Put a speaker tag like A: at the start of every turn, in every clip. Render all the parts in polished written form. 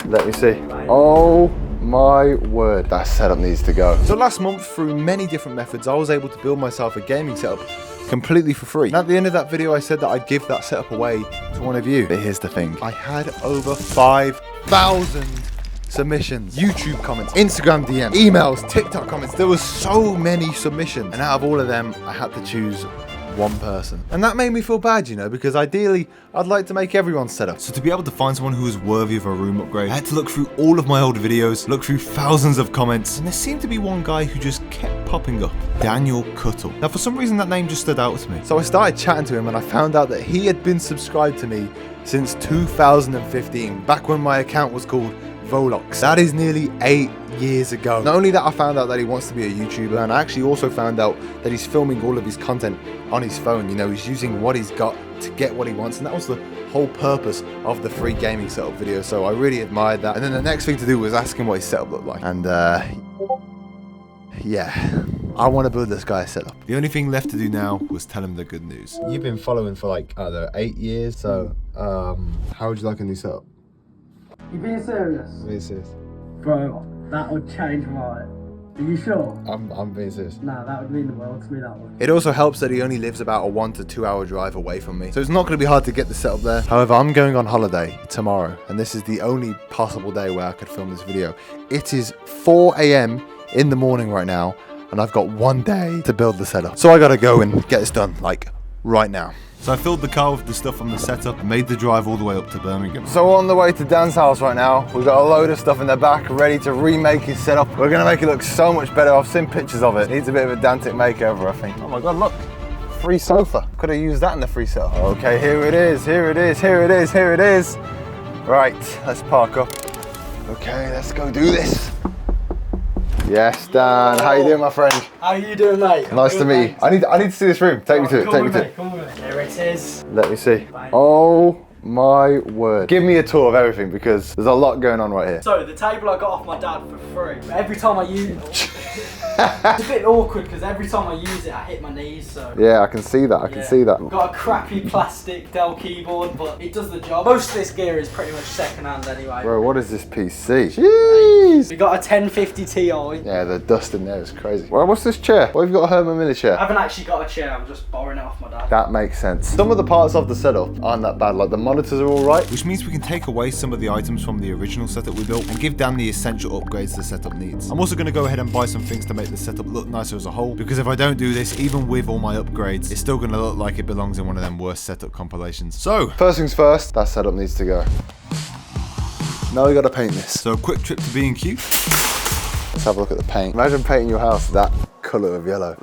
A: Let me see. Oh my word, that setup needs to go. So last month, through many different methods, I was able to build myself a gaming setup completely for free. And at the end of that video, I said that I'd give that setup away to one of you. But here's the thing. I had over 5,000 submissions, YouTube comments, Instagram DMs, emails, TikTok comments. There was so many submissions. And out of all of them, I had to choose one person. And that made me feel bad, you know, because ideally, I'd like to make everyone's setup. So to be able to find someone who was worthy of a room upgrade, I had to look through all of my old videos, look through thousands of comments, and there seemed to be one guy who just kept popping up. Daniel Cuttle. Now for some reason that name just stood out to me. So I started chatting to him and I found out that he had been subscribed to me since 2015, back when my account was called Volox. That is nearly 8 years ago. Not only that, I found out that he wants to be a YouTuber, and I actually also found out that he's filming all of his content on his phone. You know, he's using what he's got to get what he wants, and that was the whole purpose of the free gaming setup video. So I really admired that. And then the next thing to do was ask him what his setup looked like. And yeah, I want to build this guy's setup. The only thing left to do now was tell him the good news. You've been following for like, I don't know, 8 years. So how would you like a new setup?
B: You being serious?
A: I'm being serious.
B: Bro, that would change my... Are you sure?
A: I'm being serious.
B: Nah, that would mean the world to me, that one.
A: It also helps that he only lives about a 1 to 2 hour drive away from me. So it's not going to be hard to get the setup there. However, I'm going on holiday tomorrow, and this is the only possible day where I could film this video. It is 4 AM in the morning right now, and I've got 1 day to build the setup. So I got to go and get this done, like, right now. So I filled the car with the stuff from the setup and made the drive all the way up to Birmingham. So we're on the way to Dan's house right now. We've got a load of stuff in the back ready to remake his setup. We're gonna make it look so much better. I've seen pictures of it. Needs a bit of a Dantic makeover, I think. Oh my God, look. Free sofa. Could have used that in the free setup. Okay, here it is, here it is, here it is, here it is. Right, let's park up. Okay, let's go do this. Yes, Dan. How you doing, my friend?
B: How you doing, mate?
A: Nice to meet you. I need to see this room. Take me to it. Take me to it.
B: Come with me. There it is.
A: Let me see. Oh my word. Give me a tour of everything because there's a lot going on right here.
B: So the table I got off my dad for free. Every time I use it, it's a bit awkward because every time I use it, I hit my knees. So
A: yeah, I can see that. I can see that.
B: Got a crappy plastic Dell keyboard, but it does the job. Most of this gear is pretty much second-hand anyway.
A: Bro, what is this PC? Jeez.
B: We got a 1050 Ti.
A: Yeah, the dust in there is crazy. Well, what's this chair? Why have you got a Herman Miller chair?
B: I haven't actually got a chair. I'm just borrowing it off my dad.
A: That makes sense. Some of the parts of the setup aren't that bad. Like the monitors are all right, which means we can take away some of the items from the original setup we built and give Dan the essential upgrades the setup needs. I'm also going to go ahead and buy some things to make the setup look nicer as a whole, because if I don't do this, even with all my upgrades, it's still going to look like it belongs in one of them worst setup compilations. So first things first, that setup needs to go. Now we got to paint this. So a quick trip to B&Q. Let's have a look at the paint. Imagine painting your house that colour of yellow.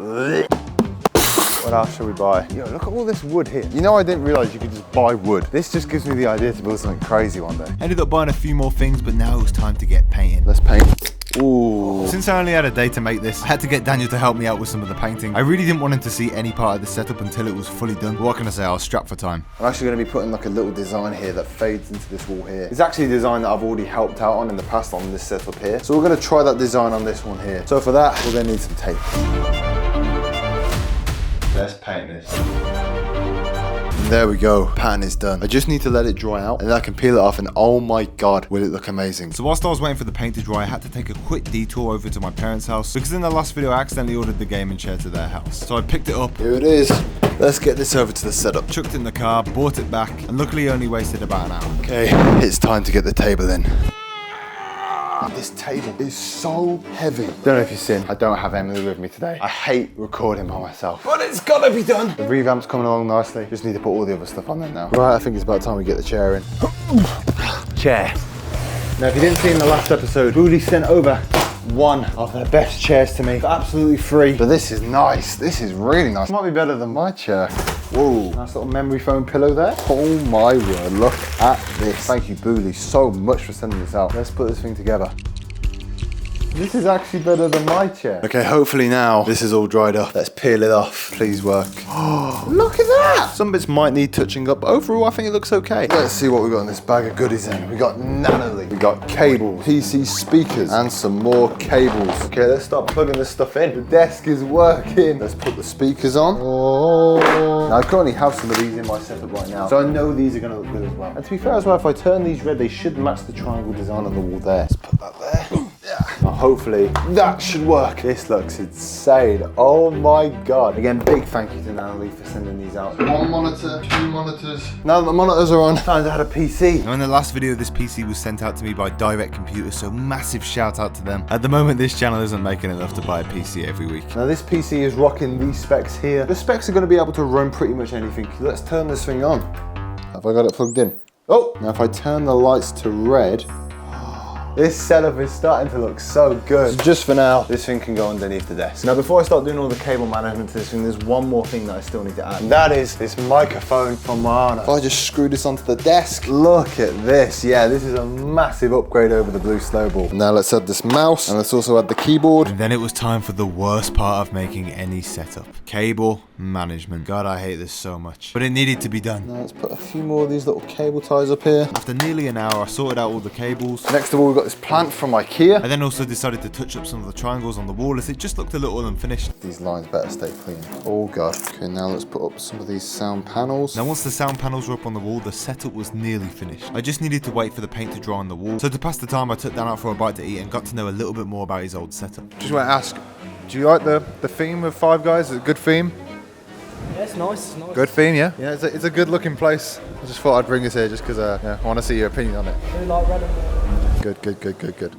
A: What else should we buy? Yo, look at all this wood here. You know, I didn't realise you could just buy wood. This just gives me the idea to build something crazy one day. Ended up buying a few more things, but now it was time to get painting. Let's paint. Ooh. Since I only had a day to make this, I had to get Daniel to help me out with some of the painting. I really didn't want him to see any part of the setup until it was fully done. But what can I say? I was strapped for time. I'm actually going to be putting like a little design here that fades into this wall here. It's actually a design that I've already helped out on in the past on this setup here. So we're going to try that design on this one here. So for that, we're going to need some tape. Let's paint this. There we go, pattern is done. I just need to let it dry out and then I can peel it off and oh my God, will it look amazing. So whilst I was waiting for the paint to dry, I had to take a quick detour over to my parents' house because in the last video I accidentally ordered the gaming chair to their house. So I picked it up. Here it is. Let's get this over to the setup. Chucked it in the car, brought it back, and luckily only wasted about an hour. Okay, it's time to get the table in. This table is so heavy. Don't know if you've seen, I don't have Emily with me today. I hate recording by myself, but it's gotta be done. The revamp's coming along nicely. Just need to put all the other stuff on there now. Right, I think it's about time we get the chair in. Chair. Now, if you didn't see in the last episode, Booty sent over one of their best chairs to me for absolutely free. But this is nice. This is really nice. Might be better than my chair. Whoa, nice little memory foam pillow there. Oh my word, look at this. Thank you, Booley, so much for sending this out. Let's put this thing together. This is actually better than my chair. Okay, hopefully now this is all dried up. Let's peel it off. Please work. Oh, look at that. Some bits might need touching up. Overall, I think it looks okay. Let's see what we got in this bag of goodies then. We got nanolink. We got cables, PC speakers, and some more cables. Okay, let's start plugging this stuff in. The desk is working. Let's put the speakers on. Oh. Now, I currently have some of these in my setup right now, so I know these are going to look good as well. And to be fair as well, if I turn these red, they should match the triangle design on the wall there. Let's put that there. Now, hopefully that should work. This looks insane. Oh my god. Again, big thank you to Natalie for sending these out. One monitor, 2 monitors. Now that the monitors are on, time to add a PC. Now in the last video, this PC was sent out to me by Direct Computers, so massive shout out to them. At the moment, this channel isn't making enough to buy a PC every week. Now this PC is rocking these specs here. The specs are going to be able to run pretty much anything. Let's turn this thing on. Have I got it plugged in? Oh, now if I turn the lights to red, this setup is starting to look so good. So just for now, this thing can go underneath the desk. Now, before I start doing all the cable management to this thing, there's one more thing that I still need to add. And that is this microphone from Mana. If I just screw this onto the desk, look at this. Yeah, this is a massive upgrade over the Blue Snowball. Now let's add this mouse, and let's also add the keyboard. And then it was time for the worst part of making any setup. Cable management. God, I hate this so much. But it needed to be done. Now let's put a few more of these little cable ties up here. After nearly an hour, I sorted out all the cables. Next of all, we've got this plant from IKEA. I then also decided to touch up some of the triangles on the wall as it just looked a little unfinished. These lines better stay clean. Oh god. Okay, now let's put up some of these sound panels. Now once the sound panels were up on the wall, the setup was nearly finished. I just needed to wait for the paint to dry on the wall. So to pass the time, I took Dan out for a bite to eat and got to know a little bit more about his old setup. Just want to ask, do you like the theme of Five Guys? Is it a good theme?
B: Yeah, it's nice, it's nice.
A: Good theme, yeah? Yeah, it's a good looking place. I just thought I'd bring this here just because yeah, I want to see your opinion on it.
B: I really like red and white.
A: Good.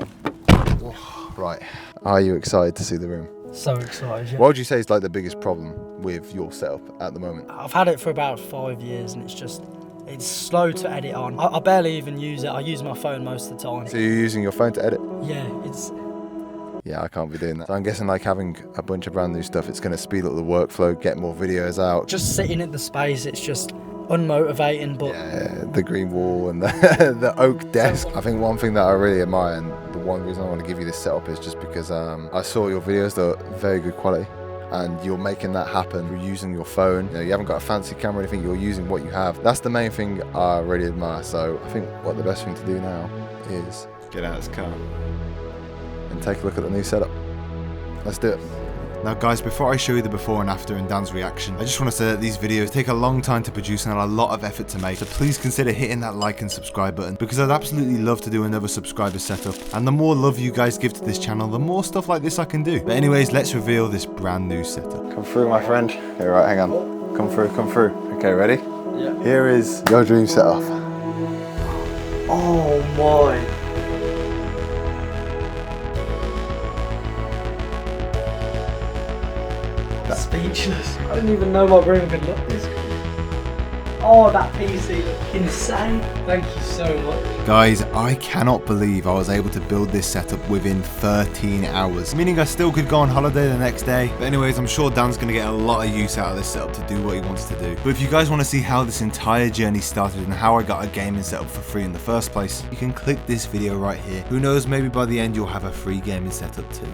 A: Oh, right. Are you excited to see the room?
B: So excited, yeah.
A: What would you say is like the biggest problem with your setup at the moment?
B: I've had it for about 5 years and it's slow to edit on. I barely even use it. I use my phone most of the time.
A: So you're using your phone to edit?
B: Yeah,
A: Yeah, I can't be doing that. So I'm guessing like having a bunch of brand new stuff, it's going to speed up the workflow, get more videos out.
B: Just sitting at the space, it's just unmotivating, but...
A: Yeah, the green wall and the oak desk. I think one thing that I really admire, and the one reason I want to give you this setup is just because I saw your videos, they're very good quality. And you're making that happen through using your phone. You haven't got a fancy camera or anything, you're using what you have. That's the main thing I really admire. So I think what the best thing to do now is get out of this car and take a look at the new setup. Let's do it. Now guys, before I show you the before and after and Dan's reaction, I just want to say that these videos take a long time to produce and a lot of effort to make, so please consider hitting that like and subscribe button, because I'd absolutely love to do another subscriber setup, and the more love you guys give to this channel, the more stuff like this I can do. But anyways, let's reveal this brand new setup. Come through, my friend. Okay, right, hang on. Come through. Okay, ready?
B: Yeah.
A: Here is your dream setup.
B: Oh my. Speechless. I didn't even know my room could look this good. Oh, that PC looked insane. Thank you so much.
A: Guys, I cannot believe I was able to build this setup within 13 hours. Meaning I still could go on holiday the next day. But anyways, I'm sure Dan's going to get a lot of use out of this setup to do what he wants to do. But if you guys want to see how this entire journey started and how I got a gaming setup for free in the first place, you can click this video right here. Who knows, maybe by the end you'll have a free gaming setup too.